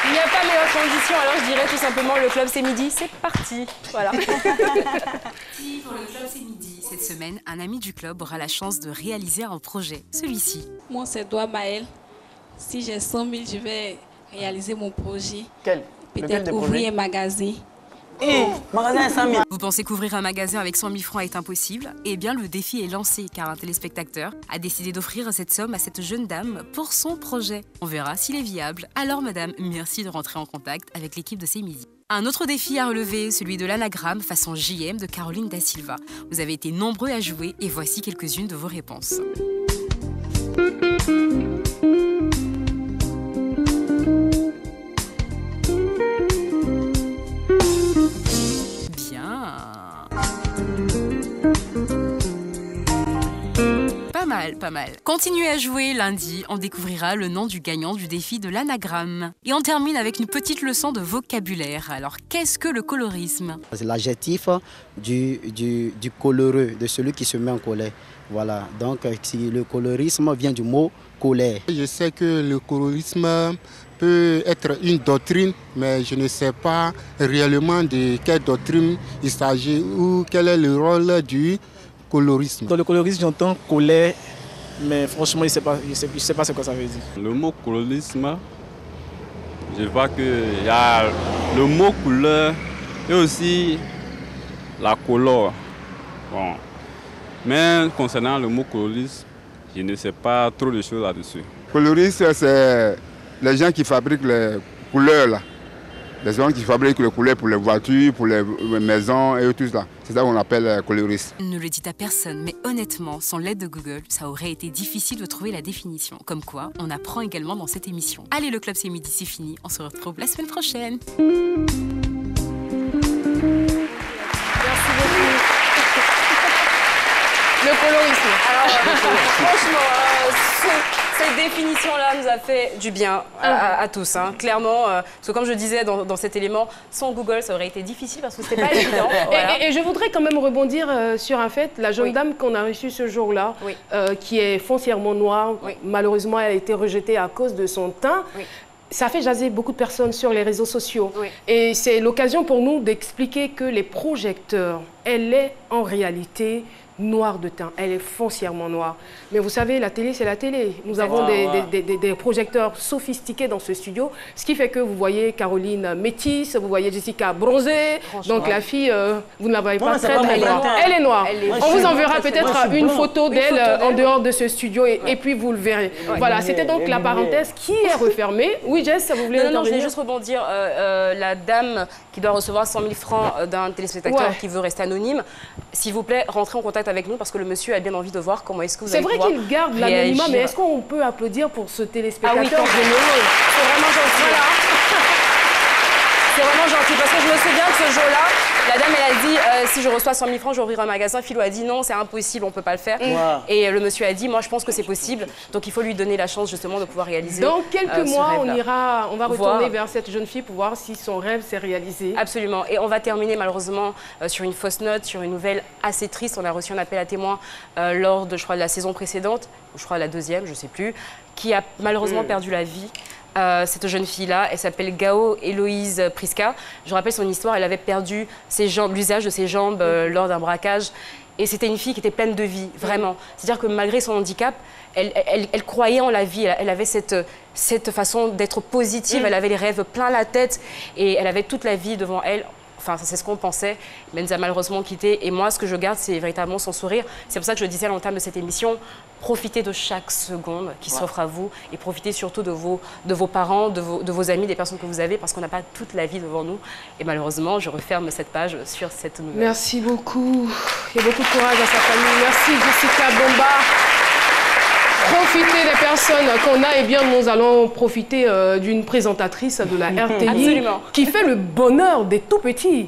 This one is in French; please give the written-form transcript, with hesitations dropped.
Il n'y a pas meilleure transition, alors je dirais tout simplement le club c'est midi, c'est parti. Voilà. Pour le club c'est midi. Cette semaine, un ami du club aura la chance de réaliser un projet, celui-ci. Moi, c'est Doua Maël. Si j'ai 100 000, je vais réaliser mon projet. Peut-être ouvrir un magasin. Magasin 100 000. Vous pensez qu'ouvrir un magasin avec 100 000 francs est impossible? Eh bien, le défi est lancé car un téléspectateur a décidé d'offrir cette somme à cette jeune dame pour son projet. On verra s'il est viable. Alors, madame, merci de rentrer en contact avec l'équipe de C'est Midi. Un autre défi à relever, celui de l'anagramme façon JM de Caroline Da Silva. Vous avez été nombreux à jouer et voici quelques-unes de vos réponses. Pas mal. Continuez à jouer, lundi, on découvrira le nom du gagnant du défi de l'anagramme. Et on termine avec une petite leçon de vocabulaire. Alors, qu'est-ce que le colorisme? C'est l'adjectif du coloreux, de celui qui se met en colère. Voilà, donc si le colorisme vient du mot colère. Je sais que le colorisme peut être une doctrine, mais je ne sais pas réellement de quelle doctrine il s'agit ou quel est le rôle du colorisme. Dans le colorisme, j'entends colère, mais franchement, je ne sais pas ce que ça veut dire. Le mot colorisme, je vois qu'il y a le mot couleur et aussi la couleur. Bon. Mais concernant le mot colorisme, je ne sais pas trop de choses là-dessus. Coloriste, c'est les gens qui fabriquent les couleurs là. Les gens qui fabriquent les couleurs pour les voitures, pour les maisons et tout ça. C'est ça qu'on appelle coloriste. Ne le dites à personne, mais honnêtement, sans l'aide de Google, ça aurait été difficile de trouver la définition. Comme quoi, on apprend également dans cette émission. Allez, le club c'est midi, c'est fini. On se retrouve la semaine prochaine. Merci beaucoup. Le colorisme. Alors, franchement, cette définition-là nous a fait du bien à tous, hein. Clairement. Parce que comme je disais dans cet élément, sans Google, ça aurait été difficile parce que c'était pas évident. Voilà. Et je voudrais quand même rebondir sur un fait. La jeune dame qu'on a reçue ce jour-là, qui est foncièrement noire, malheureusement, elle a été rejetée à cause de son teint. Ça fait jaser beaucoup de personnes sur les réseaux sociaux. Et c'est l'occasion pour nous d'expliquer que les projecteurs, elle est en réalité noire de teint, elle est foncièrement noire. Mais vous savez, la télé, c'est la télé. Nous avons des projecteurs sophistiqués dans ce studio, ce qui fait que vous voyez Caroline métisse, vous voyez Jessica bronzée. Donc la fille, vous ne la voyez pas très noire. Elle est noire. On vous enverra peut-être une photo d'elle en dehors de ce studio et puis vous le verrez. Voilà, c'était donc la parenthèse qui est refermée. Oui, Jess, vous voulez Non, je voulais juste rebondir. La dame qui doit recevoir 100 000 francs d'un téléspectateur qui veut rester anonyme, s'il vous plaît, rentrez en contact avec nous parce que le monsieur a bien envie de voir comment est-ce que vous allez pouvoir réagir. C'est vrai qu'il garde l'anonymat, mais est-ce qu'on peut applaudir pour ce téléspectateur? Ah oui, c'est vraiment gentil. Voilà. C'est vraiment gentil parce que je me souviens que ce jour-là, la dame, elle a dit si je reçois 100 000 francs, je vais ouvrir un magasin. Philo a dit non, c'est impossible, on ne peut pas le faire. Et le monsieur a dit moi, je pense que c'est possible. Donc il faut lui donner la chance justement de pouvoir réaliser. Dans quelques mois, on va retourner vers cette jeune fille pour voir si son rêve s'est réalisé. Absolument. Et on va terminer malheureusement sur une fausse note, sur une nouvelle assez triste. On a reçu un appel à témoins lors de, je crois, de la saison précédente, ou je crois la deuxième, je ne sais plus, qui a malheureusement perdu la vie. Cette jeune fille-là, elle s'appelle Gao Héloïse Priska. Je rappelle son histoire, elle avait perdu l'usage de ses jambes lors d'un braquage. Et c'était une fille qui était pleine de vie, vraiment. C'est-à-dire que malgré son handicap, elle croyait en la vie. Elle avait cette façon d'être positive, elle avait les rêves plein la tête et elle avait toute la vie devant elle. Enfin, c'est ce qu'on pensait, mais elle nous a malheureusement quittés. Et moi, ce que je garde, c'est véritablement son sourire. C'est pour ça que je disais à l'entame de cette émission, profitez de chaque seconde qui s'offre à vous et profitez surtout de vos parents, de vos amis, des personnes que vous avez, parce qu'on n'a pas toute la vie devant nous. Et malheureusement, je referme cette page sur cette nouvelle. Merci beaucoup. Il y a beaucoup de courage à sa famille. Merci Jessica Bomba. Profitez des personnes qu'on a, et bien nous allons profiter d'une présentatrice de la RTI qui fait le bonheur des tout petits.